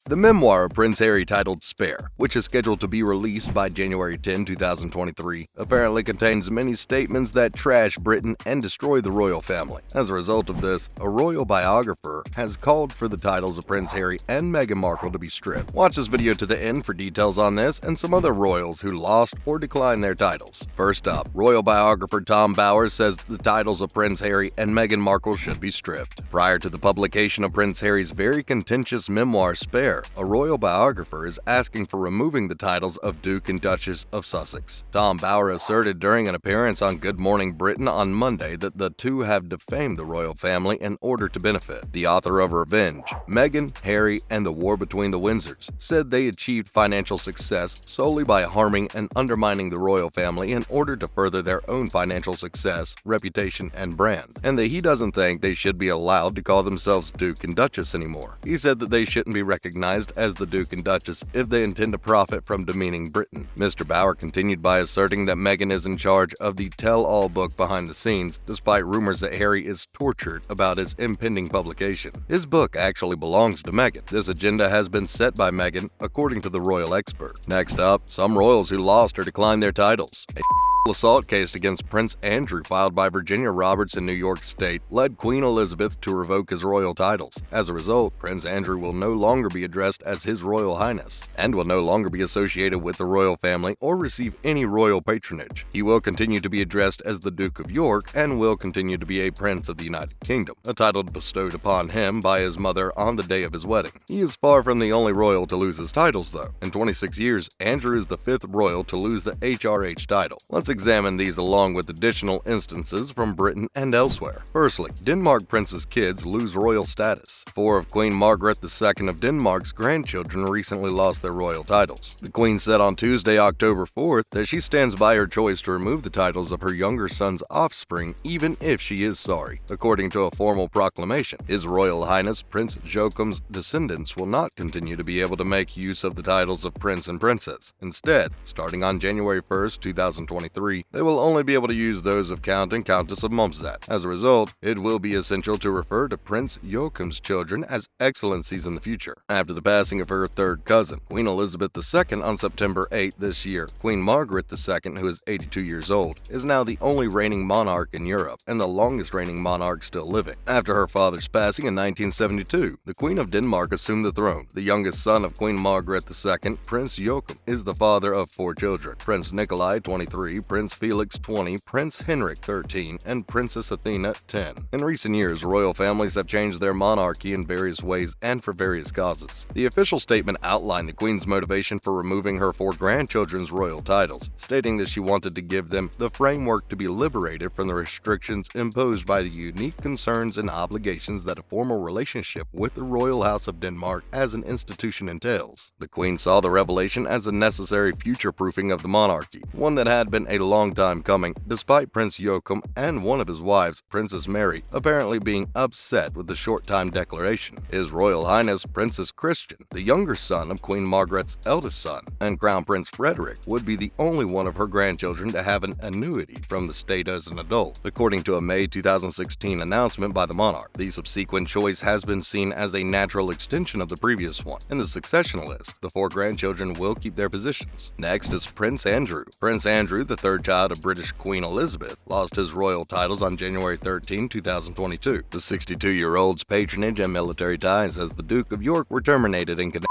The memoir of Prince Harry titled Spare, which is scheduled to be released by January 10, 2023, apparently contains many statements that trash Britain and destroy the royal family. As a result of this, a royal biographer has called for the titles of Prince Harry and Meghan Markle to be stripped. Watch this video to the end for details on this and some other royals who lost or declined their titles. First up, royal biographer Tom Bowers says the titles of Prince Harry and Meghan Markle should be stripped. Prior to the publication of Prince Harry's very contentious memoir Spare, a royal biographer is asking for removing the titles of Duke and Duchess of Sussex. Tom Bowers asserted during an appearance on Good Morning Britain on Monday that the two have defamed the royal family in order to benefit. The author of Revenge, Meghan, Harry, and the War Between the Windsors said they achieved financial success solely by harming and undermining the royal family in order to further their own financial success, reputation, and brand, and that he doesn't think they should be allowed to call themselves Duke and Duchess anymore. He said that they shouldn't be recognized as the Duke and Duchess if they intend to profit from demeaning Britain. Mr. Bauer continued by asserting that Meghan is in charge of the tell-all book behind the scenes, despite rumors that Harry is tortured about its impending publication. His book actually belongs to Meghan. This agenda has been set by Meghan, according to the royal expert. Next up, some royals who lost or declined their titles. A assault case against Prince Andrew filed by Virginia Roberts in New York State led Queen Elizabeth to revoke his royal titles. As a result, Prince Andrew will no longer be addressed as His Royal Highness and will no longer be associated with the royal family or receive any royal patronage. He will continue to be addressed as the Duke of York and will continue to be a Prince of the United Kingdom, a title bestowed upon him by his mother on the day of his wedding. He is far from the only royal to lose his titles, though. In 26 years, Andrew is the fifth royal to lose the HRH title. Let's examine these along with additional instances from Britain and elsewhere. Firstly, Denmark prince's kids lose royal status. 4 of Queen Margaret II of Denmark's grandchildren recently lost their royal titles. The Queen said on Tuesday, October 4th, that she stands by her choice to remove the titles of her younger son's offspring even if she is sorry. According to a formal proclamation, His Royal Highness Prince Joachim's descendants will not continue to be able to make use of the titles of Prince and Princess. Instead, starting on January 1st, 2023, they will only be able to use those of Count and Countess of Mumsat. As a result, it will be essential to refer to Prince Joachim's children as excellencies in the future. After the passing of her third cousin, Queen Elizabeth II, on September 8 this year, Queen Margaret II, who is 82 years old, is now the only reigning monarch in Europe and the longest reigning monarch still living. After her father's passing in 1972, the Queen of Denmark assumed the throne. The youngest son of Queen Margaret II, Prince Joachim, is the father of 4 children: Prince Nikolai, 23, Prince Felix, 20, Prince Henrik, 13, and Princess Athena, 10. In recent years, royal families have changed their monarchy in various ways and for various causes. The official statement outlined the Queen's motivation for removing her 4 grandchildren's royal titles, stating that she wanted to give them the framework to be liberated from the restrictions imposed by the unique concerns and obligations that a formal relationship with the Royal House of Denmark as an institution entails. The Queen saw the revelation as a necessary future-proofing of the monarchy, one that had been a long time coming, despite Prince Joachim and one of his wives, Princess Mary, apparently being upset with the short-time declaration. His Royal Highness Princess Christian, the younger son of Queen Margaret's eldest son, and Crown Prince Frederick, would be the only one of her grandchildren to have an annuity from the state as an adult, according to a May 2016 announcement by the monarch. The subsequent choice has been seen as a natural extension of the previous one. In the succession list, the 4 grandchildren will keep their positions. Next is Prince Andrew. Prince Andrew, the third child of British Queen Elizabeth, lost his royal titles on January 13, 2022. The 62-year-old's patronage and military ties as the Duke of York were terminated in connection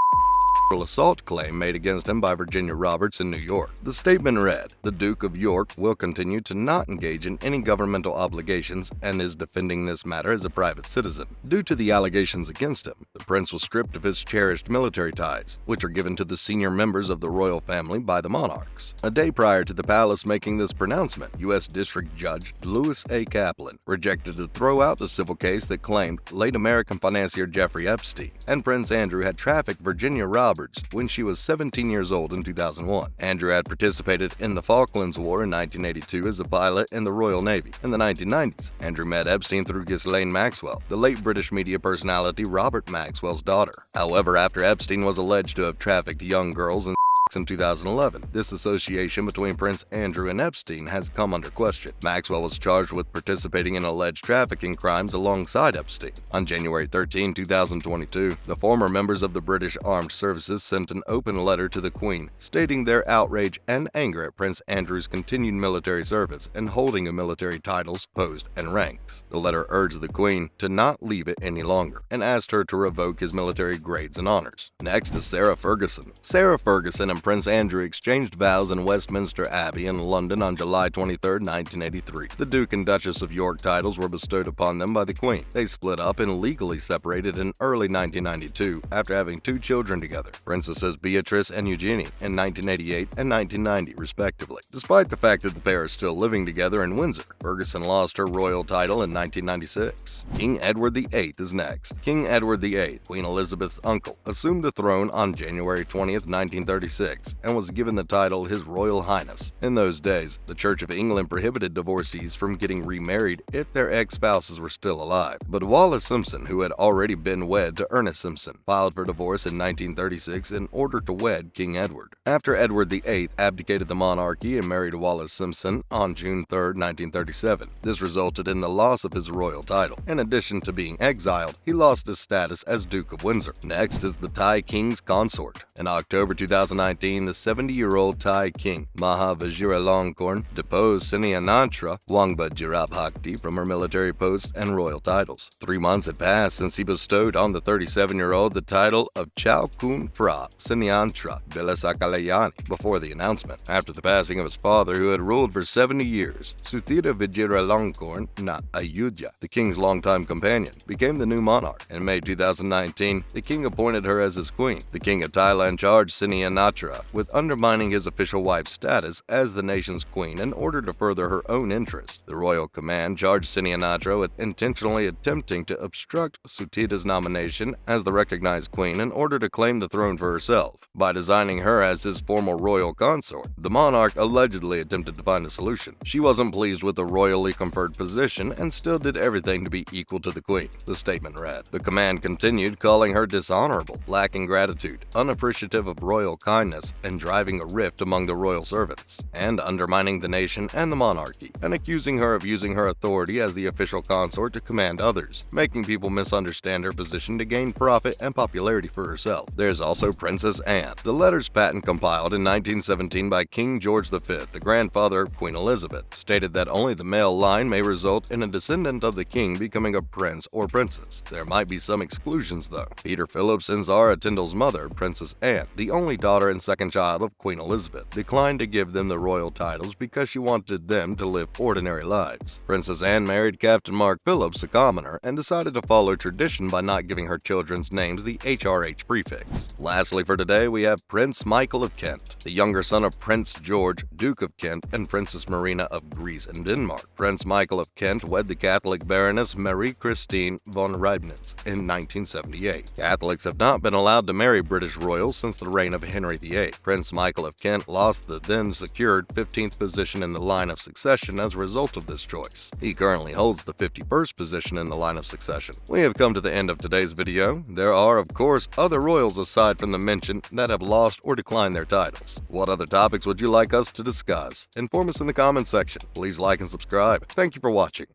assault claim made against him by Virginia Roberts in New York. The statement read, "The Duke of York will continue to not engage in any governmental obligations and is defending this matter as a private citizen." Due to the allegations against him, the prince was stripped of his cherished military ties, which are given to the senior members of the royal family by the monarchs. A day prior to the palace making this pronouncement, U.S. District Judge Louis A. Kaplan rejected to throw out the civil case that claimed late American financier Jeffrey Epstein and Prince Andrew had trafficked Virginia Roberts when she was 17 years old in 2001. Andrew had participated in the Falklands War in 1982 as a pilot in the Royal Navy. In the 1990s, Andrew met Epstein through Ghislaine Maxwell, the late British media personality Robert Maxwell's daughter. However, after Epstein was alleged to have trafficked young girls and in 2011. This association between Prince Andrew and Epstein has come under question. Maxwell was charged with participating in alleged trafficking crimes alongside Epstein. On January 13, 2022, the former members of the British Armed Services sent an open letter to the Queen, stating their outrage and anger at Prince Andrew's continued military service and holding of military titles, posts, and ranks. The letter urged the Queen to not leave it any longer and asked her to revoke his military grades and honors. Next is Sarah Ferguson. Sarah Ferguson and Prince Andrew exchanged vows in Westminster Abbey in London on July 23, 1983. The Duke and Duchess of York titles were bestowed upon them by the Queen. They split up and legally separated in early 1992 after having 2 children together, Princesses Beatrice and Eugenie, in 1988 and 1990, respectively. Despite the fact that the pair are still living together in Windsor, Ferguson lost her royal title in 1996. King Edward VIII is next. King Edward VIII, Queen Elizabeth's uncle, assumed the throne on January 20, 1936, and was given the title His Royal Highness. In those days, the Church of England prohibited divorcees from getting remarried if their ex-spouses were still alive. But Wallis Simpson, who had already been wed to Ernest Simpson, filed for divorce in 1936 in order to wed King Edward. After Edward VIII abdicated the monarchy and married Wallis Simpson on June 3, 1937, this resulted in the loss of his royal title. In addition to being exiled, he lost his status as Duke of Windsor. Next is the Thai King's consort. In October 2019, the 70-year-old Thai king, Maha Vajiralongkorn, deposed Sinianatra Wangba Jirabhakti from her military post and royal titles. 3 months had passed since he bestowed on the 37-year-old the title of Chao Kun Phra Siniantra Vilasakalayani before the announcement. After the passing of his father, who had ruled for 70 years, Suthira Vajiralongkorn Na Ayodhya, the king's longtime companion, became the new monarch. In May 2019, the king appointed her as his queen. The king of Thailand charged Sinianatra with undermining his official wife's status as the nation's queen in order to further her own interests. The royal command charged Sinianatra with intentionally attempting to obstruct Suthira's nomination as the recognized queen in order to claim the throne for herself. By designing her as his formal royal consort, the monarch allegedly attempted to find a solution. She wasn't pleased with the royally conferred position and still did everything to be equal to the queen, the statement read. The command continued, calling her dishonorable, lacking gratitude, unappreciative of royal kindness, and driving a rift among the royal servants, and undermining the nation and the monarchy, and accusing her of using her authority as the official consort to command others, making people misunderstand her position to gain profit and popularity for herself. There's also Princess Anne. The letters patent compiled in 1917 by King George V, the grandfather of Queen Elizabeth, stated that only the male line may result in a descendant of the king becoming a prince or princess. There might be some exclusions though. Peter Phillips and Zara Tyndall's mother, Princess Anne, the only daughter and second child of Queen Elizabeth, declined to give them the royal titles because she wanted them to live ordinary lives. Princess Anne married Captain Mark Phillips, a commoner, and decided to follow tradition by not giving her children's names the HRH prefix. Lastly for today, we have Prince Michael of Kent, the younger son of Prince George, Duke of Kent, and Princess Marina of Greece and Denmark. Prince Michael of Kent wed the Catholic Baroness Marie Christine von Reibnitz in 1978. Catholics have not been allowed to marry British royals since the reign of Henry VIII. Prince Michael of Kent lost the then secured 15th position in the line of succession as a result of this choice. He currently holds the 51st position in the line of succession. We have come to the end of today's video. There are, of course, other royals aside from the mentioned that have lost or declined their titles. What other topics would you like us to discuss? Inform us in the comments section. Please like and subscribe. Thank you for watching.